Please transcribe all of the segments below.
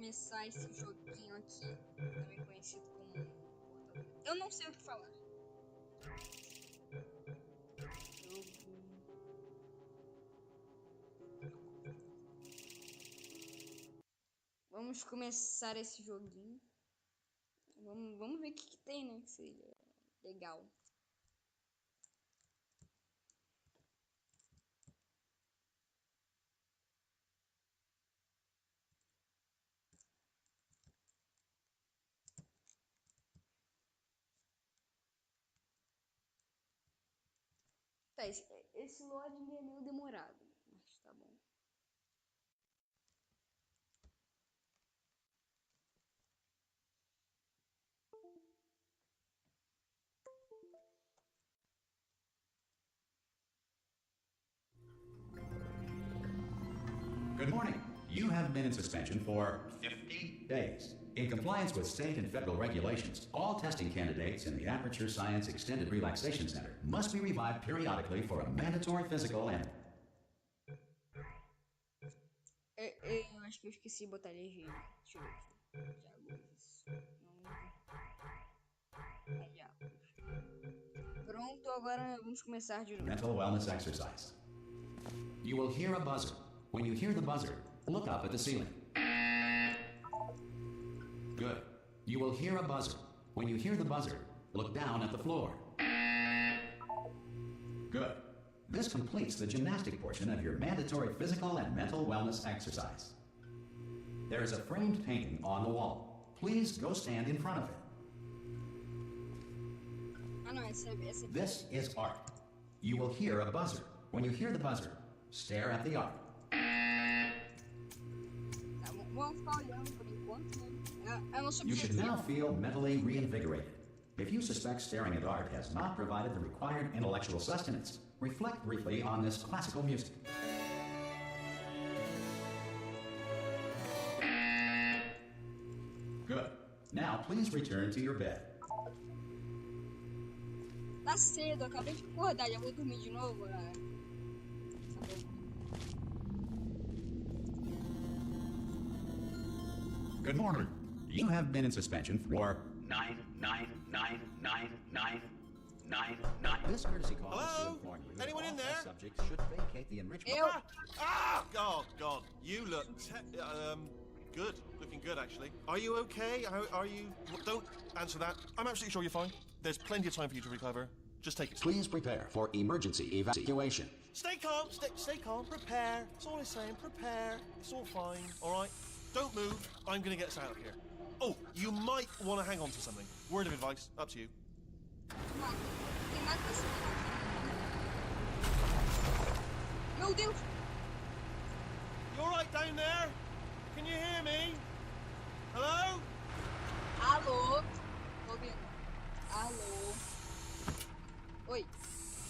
começar esse joguinho aqui, também conhecido como Portais. Eu não sei o que falar. Vamos começar esse joguinho. Vamos ver o que tem, né? Que seja legal. Tá, esse loading é meio demorado, mas tá bom. Good morning. You have been in suspension for 50 days. In compliance with state and federal regulations, all testing candidates in the Aperture Science Extended Relaxation Center must be revived periodically for a mandatory physical and... Eu acho que eu esqueci de botar legenda. Deixa eu ver aqui. Pronto, agora vamos começar de novo. Mental wellness exercise. You will hear a buzzer. When you hear the buzzer, look up at the ceiling. Good. You will hear a buzzer. When you hear the buzzer, look down at the floor. Good. This completes the gymnastic portion of your mandatory physical and mental wellness exercise. There is a framed painting on the wall. Please go stand in front of it. This is art. You will hear a buzzer. When you hear the buzzer, stare at the art. You should now feel mentally reinvigorated. If you suspect staring at art has not provided the required intellectual sustenance, reflect briefly on this classical music. Good. Now please return to your bed. Tá cedo, eu acabei de acordar, já vou dormir de novo. Good morning. You have been in suspension for 9999999. This courtesy call is to inform you Anyone that in all there? subjects should vacate the enrichment. Oh, God. You look good. Looking good, actually. Are you okay? Are you... Don't answer that. I'm absolutely sure you're fine. There's plenty of time for you to recover. Just take it. Please prepare for emergency evacuation. Stay calm. Stay calm. Prepare. That's all I'm saying. Prepare. It's all fine. All right? Don't move. I'm going to get us out of here. Oh, you might want to hang on to something. Word of advice. Up to you. Meu Deus! You all right down there? Can you hear me? Hello? Alô? Tô ouvindo. Alô? Oi.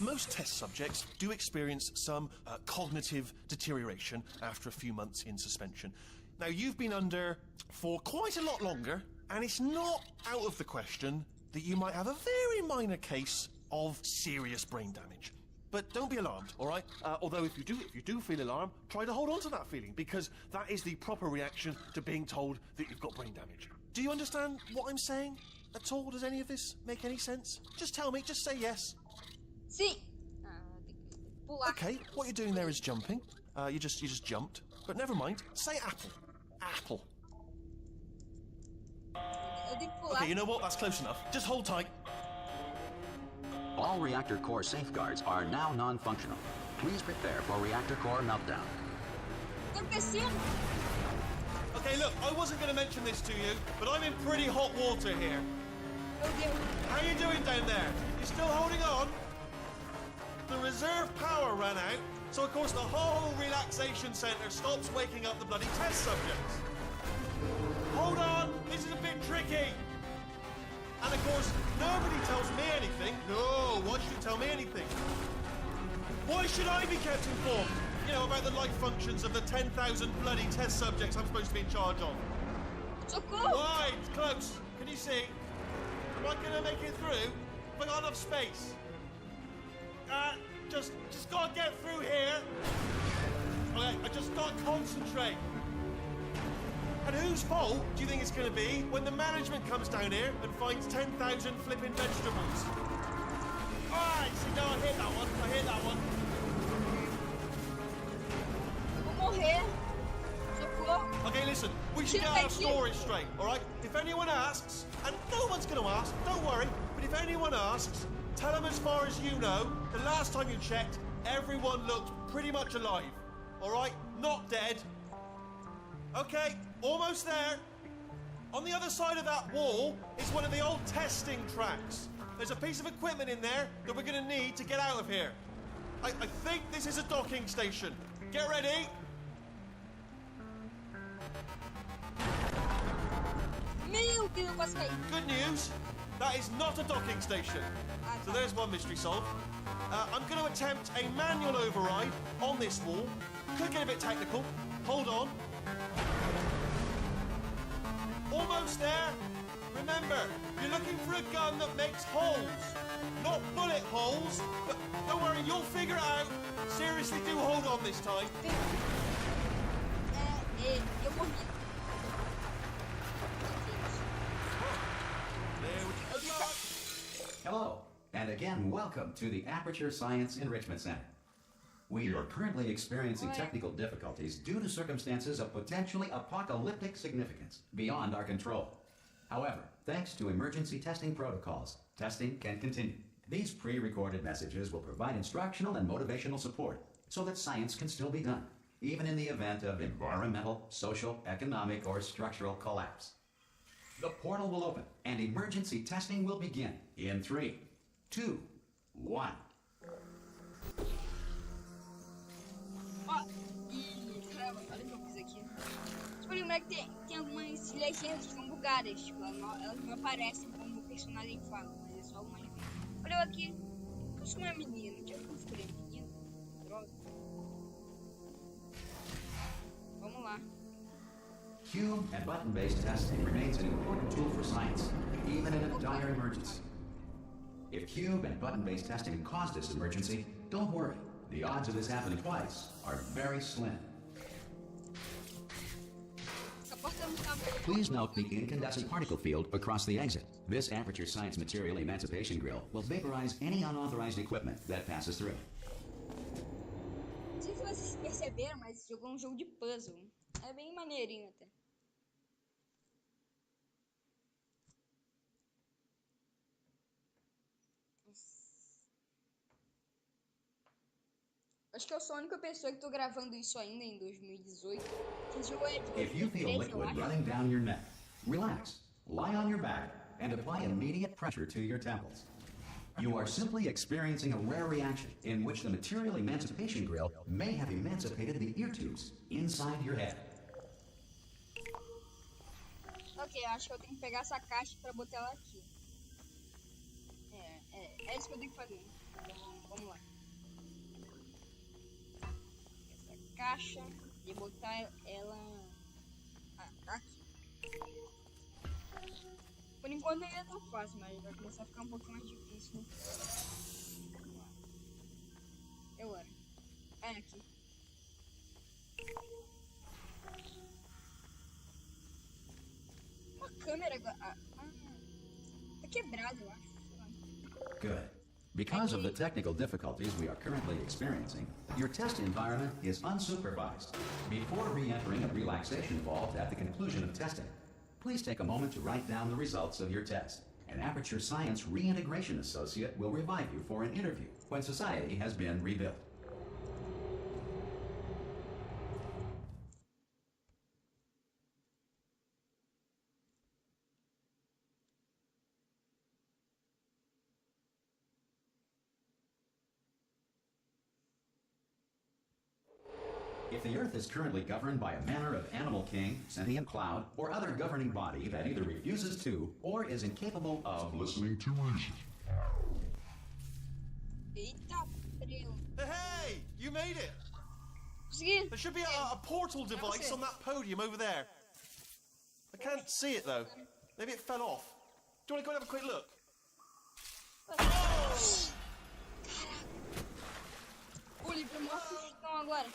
Most test subjects do experience some cognitive deterioration after a few months in suspension. Now, you've been under for quite a lot longer, and it's not out of the question that you might have a very minor case of serious brain damage. But don't be alarmed, all right? Although if you do feel alarmed, try to hold on to that feeling, because that is the proper reaction to being told that you've got brain damage. Do you understand what I'm saying at all? Does any of this make any sense? Just tell me, just say yes. Sim. Tem que pular. Okay, what you're doing there is jumping. You just jumped. But never mind. Say apple. Apple. Eu tenho que pular. Okay, you know what? That's close enough. Just hold tight. All reactor core safeguards are now non-functional. Please prepare for reactor core meltdown. Tô crescendo. Okay, look, I wasn't going to mention this to you, but I'm in pretty hot water here. Meu Deus. How you doing down there? You still holding on? The reserve power ran out, so of course the whole relaxation centre stops waking up the bloody test subjects. Hold on, this is a bit tricky. And of course, nobody tells me anything. No, why should you tell me anything? Why should I be kept informed? You know, about the life functions of the 10,000 bloody test subjects I'm supposed to be in charge of. Socorro! Wide, close. Can you see? Am I gonna make it through? Have I got enough space? Just gotta get through here. Okay, I just gotta concentrate. And who Whose fault do you think it's going to be when the management comes down here and finds 10,000 flipping vegetables? Alright, see, no, I hit that one. Eu vou morrer. Socorro. Okay, listen, we should get our story straight, alright? If anyone asks, and no one's going to ask, don't worry, but if anyone asks, tell them as far as you know, the last time you checked, everyone looked pretty much alive, alright? Not dead. Okay, almost there. On the other side of that wall is one of the old testing tracks. There's a piece of equipment in there that we're going to need to get out of here. I think this is a docking station. Get ready. Meu Deus, eu quase caí. Good news, that is not a docking station. So there's one mystery solved. I'm going to attempt a manual override on this wall. Could get a bit technical. Hold on. Almost there. Remember, you're looking for a gun that makes holes. Not bullet holes, but don't worry, you'll figure it out. Seriously, do hold on this time. Eu morri. Hello, and again, welcome to the Aperture Science Enrichment Center. We are currently experiencing technical difficulties due to circumstances of potentially apocalyptic significance beyond our control. However, thanks to emergency testing protocols, testing can continue. These pre-recorded messages will provide instructional and motivational support so that science can still be done, even in the event of environmental, social, economic, or structural collapse. The portal will open and emergency testing will begin in 3, 2, 1. Caramba, olha o que eu fiz aqui. Tipo, lembrar que tem algumas legendas que são bugadas. Tipo, elas não aparecem como o personagem fala, mas é só uma legenda. Olha eu aqui. Eu sou uma menina. Tinha que eu escolher menina. Droga. Vamos lá. Cube and button-based testing remains an important tool for science, even in a dire emergency. If cube and button-based testing caused this emergency, don't worry. The odds of this happening twice are very slim. Please note the incandescent particle field across the exit. This Aperture Science Material Emancipation Grill will vaporize any unauthorized equipment that passes through. Não sei se vocês perceberam, mas esse jogo é um jogo de puzzle. É bem maneirinho até. Acho que eu sou a única pessoa que tô gravando isso ainda em 2018. Esse jogo é de If you feel 2013, eu liquid acho. running down your neck, relax, lie on your back, and apply immediate pressure to your temples. You are simply experiencing a rare reaction in which the material emancipation grill may have emancipated the ear tubes inside your head. Ok, eu acho que eu tenho que pegar essa caixa pra botar ela aqui. É isso que eu tenho que fazer. Então, vamos lá. Essa caixa e botar ela aqui. Por enquanto ainda é tão fácil, mas vai começar a ficar um pouquinho mais difícil. Vamos lá. Agora. É aqui. Uma câmera agora. Tá quebrado, eu acho. Good. Because of the technical difficulties we are currently experiencing, your test environment is unsupervised. Before re-entering a relaxation vault at the conclusion of testing, please take a moment to write down the results of your test. An Aperture Science Reintegration Associate will revive you for an interview when society has been rebuilt. If the Earth is currently governed by a manner of animal king, sentient cloud, or other governing body that either refuses to or is incapable of listening to reason. Eita, preu. Hey, you made it. Consegui. There should be a portal device on that podium over there. I can't see it though. Maybe it fell off. Do you want to go and have a quick look? Oh! Olha, pra mostrar então agora.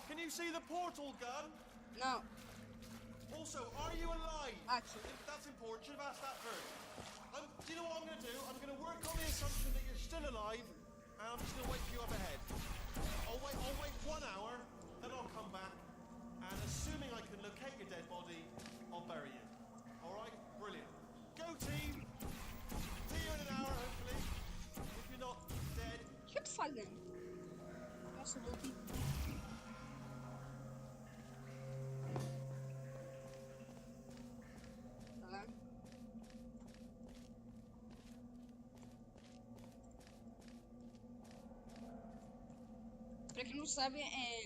Can you see the portal gun? Não. Also, are you alive? Aqui. That's important. Should have asked that first. Do you know what I'm going to do? I'm going to work on the assumption that you're still alive, and I'm just going to wait for you up ahead. I'll wait 1 hour, then I'll come back, and assuming I can locate your dead body, I'll bury you. All right? Brilliant. Go team. See you in an hour, hopefully. If you're not dead. O que eu tô fazendo? Nossa, eu voltei. Tá. Pra quem não sabe,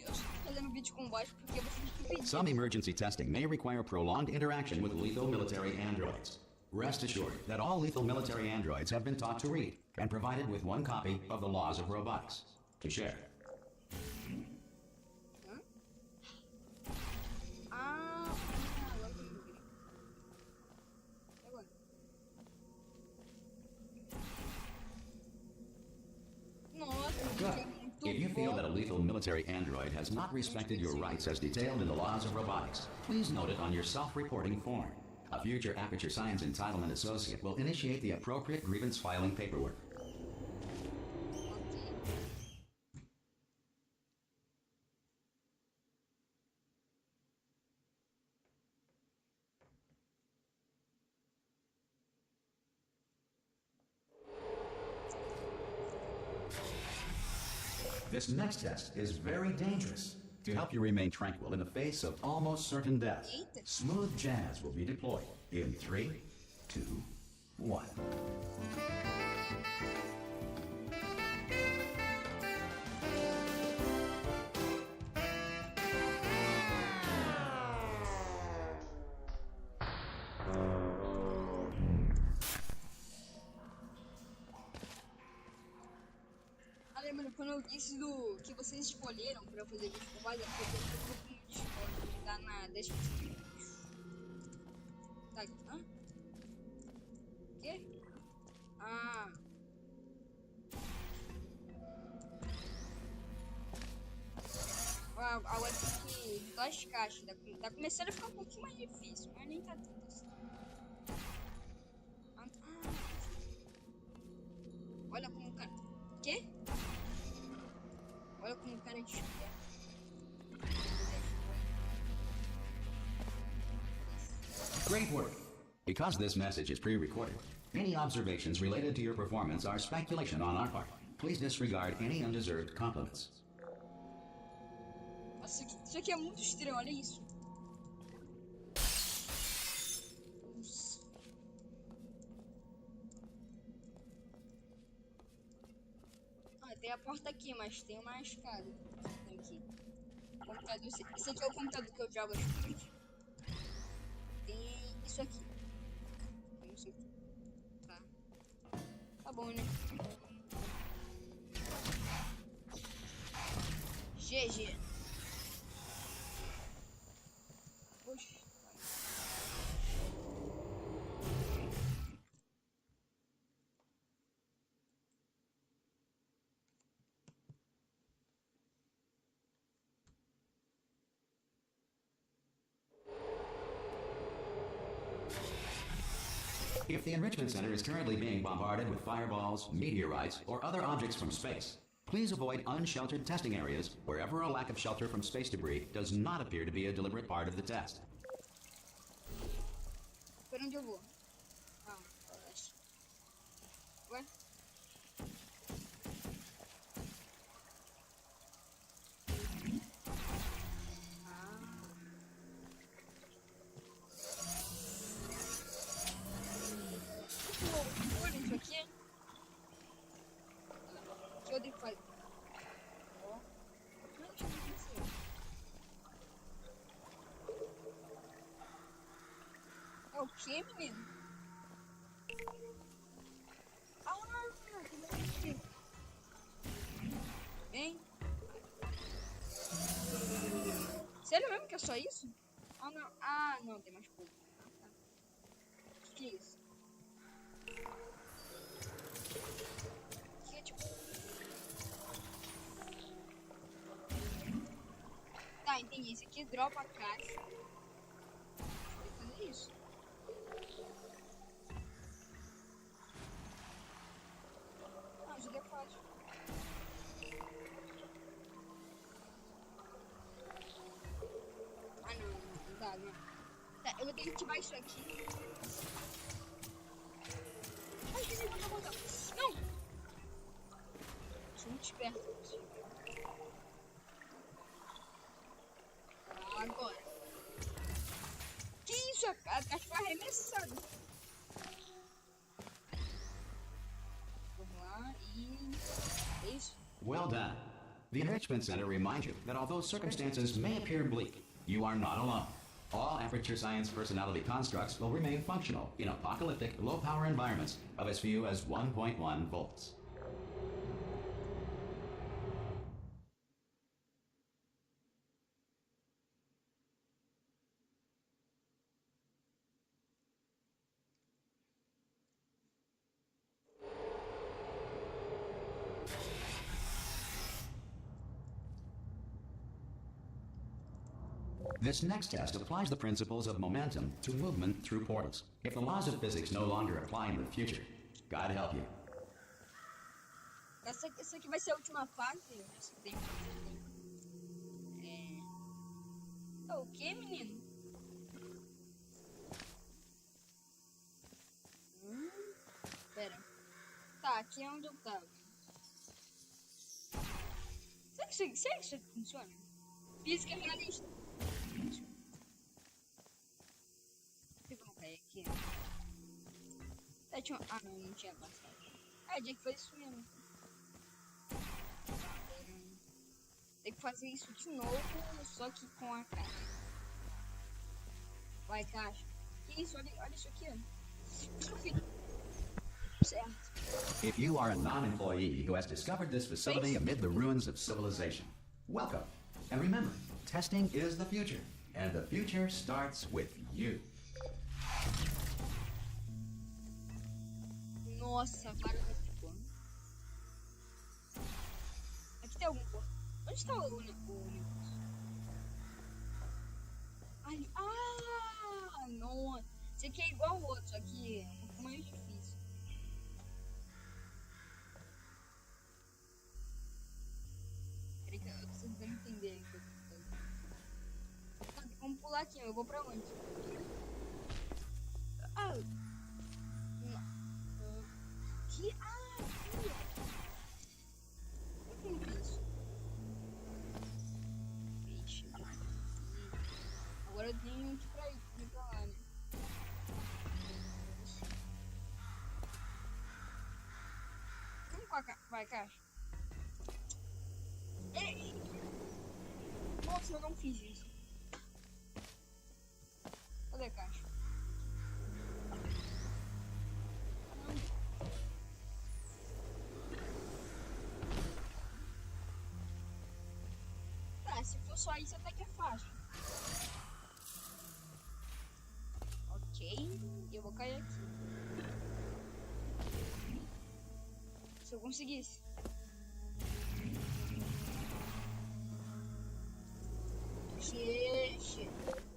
eu estou fazendo vídeo com voz porque vocês me pediram. Some emergency testing may require prolonged interaction with lethal military androids. Rest assured that all lethal military androids have been taught to read and provided with one copy of the laws of robotics to share. Good. If you feel that a lethal military android has not respected your rights as detailed in the laws of robotics, please note it on your self-reporting form. A future Aperture Science Entitlement Associate will initiate the appropriate grievance filing paperwork. This next test is very dangerous. To help you remain tranquil in the face of almost certain death, smooth jazz will be deployed in 3, 2, 1. Lembrando, quando eu disse do que vocês escolheram pra eu fazer vídeo com voz, é porque eu tenho um grupo no Discord, tá na descrição. Tá aqui, hã? Quê? Ah. Agora tem que juntar as caixas, tá começando a ficar um pouquinho mais difícil, mas nem tá tanto assim. Olha como o cara... Quê? Olha como o cara é esperto. Great work. Because this message is pre-recorded, any observations related to your performance are speculation on our part. Please disregard any undeserved compliments. Nossa, isso aqui é muito estranho, olha isso. Tem a porta aqui, mas tem uma escada aqui. Computador, esse aqui é o computador que eu jogo as coisas. Tem isso aqui. Tem isso aqui. Tá. Tá bom, né? GG. Poxa. If the Enrichment Center is currently being bombarded with fireballs, meteorites, or other objects from space, please avoid unsheltered testing areas wherever a lack of shelter from space debris does not appear to be a deliberate part of the test. Por onde eu vou? Ah, acho. Ué? Olha isso aqui. O que eu devo fazer? Ó. Deixa eu ver isso. É o que, menino? Vem. Sério mesmo que é só isso? Ah, não. Ah, não, tem mais pouco. Ah, tá. O que é isso? Que é tipo... Tá, entendi. Esse aqui dropa a caixa. isso. Ah, ajuda é fácil. Ah, não dá, não. Tá, eu vou ter que ativar isso aqui. Ai, esqueci de botar. Não! Sou muito esperto. Agora. Que isso? A caixa foi arremessada. Vamos lá e... é isso. Well done. The Enrichment Center reminds you that although circumstances may appear bleak, you are not alone. All Aperture Science personality constructs will remain functional in apocalyptic, low-power environments of as few as 1.1 volts. This next test applies the principles of momentum to movement through portals. If the laws of physics no longer apply in the future, God help you. Essa aqui vai ser a última fase. É o que, menino? Pera. Tá, aqui é onde eu tava. Será que isso funciona? Física realista. Vamos cair aqui. Ah, não tinha passado. Ah, tinha que fazer isso mesmo. Tem que fazer isso de novo, só que com a caixa. Vai, caixa. Que isso? Olha isso aqui, ó. Certo. If you are a non-employee who has discovered this facility amid the ruins of civilization, welcome. And remember, testing is the future, and the future starts with you. Nossa, para de ficou. Aqui tem algum corpo. Onde está o negócio? Ali. Ah, não. Esse aqui é igual ao outro, só que é um pouco mais difícil. Peraí que eu preciso entender aqui. Tá, vamos pular aqui, eu vou pra onde? Ah! Que? Ah, aqui! O que é isso? Deixe. Agora eu tenho que ir pra lá, né? Vamos com a caixa. Vai, caixa. Ei! Nossa, eu não fiz isso. Cadê a caixa? Tá, se for só isso até que é fácil. Ok, eu vou cair aqui. Se eu conseguisse.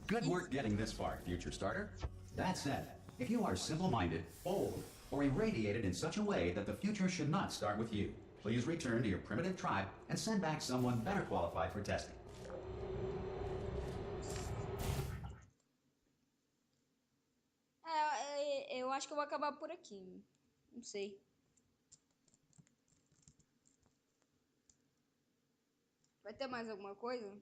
Good work getting this far, future starter. That said, if you are simple-minded, old, or irradiated in such a way that the future should not start with you, please return to your primitive tribe and send back someone better qualified for testing. Eu acho que eu vou acabar por aqui. Não sei. Vai ter mais alguma coisa?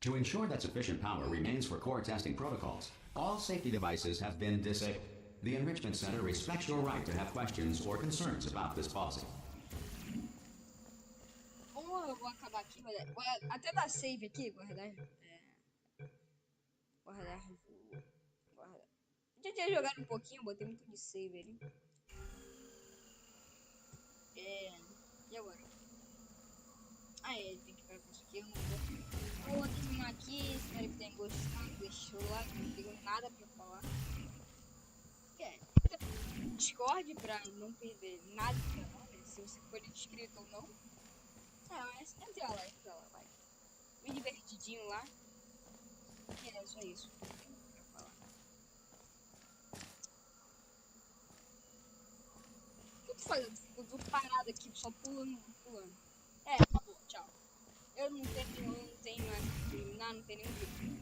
To ensure that sufficient power remains for core testing protocols, all safety devices have been disabled. The Enrichment Center respects your right to have questions or concerns about this policy. Ou eu vou acabar aqui, vou até dar save aqui, guardar. Guardar. Já tinha jogado um pouquinho, botei muito de save ali. E agora? Tem que ficar com isso aqui, eu vou terminar aqui, espero que tenham gostado, deixa o like, não tenho nada pra falar. Discord pra não perder nada do canal, né? Se você for inscrito ou não. Mas entra lá, vai. Bem divertidinho lá. É só isso que eu tenho pra falar. fazendo? Eu tô parado aqui, só pulando. É, acabou, tchau. Eu não tenho mais que terminar, não tem nenhum vídeo.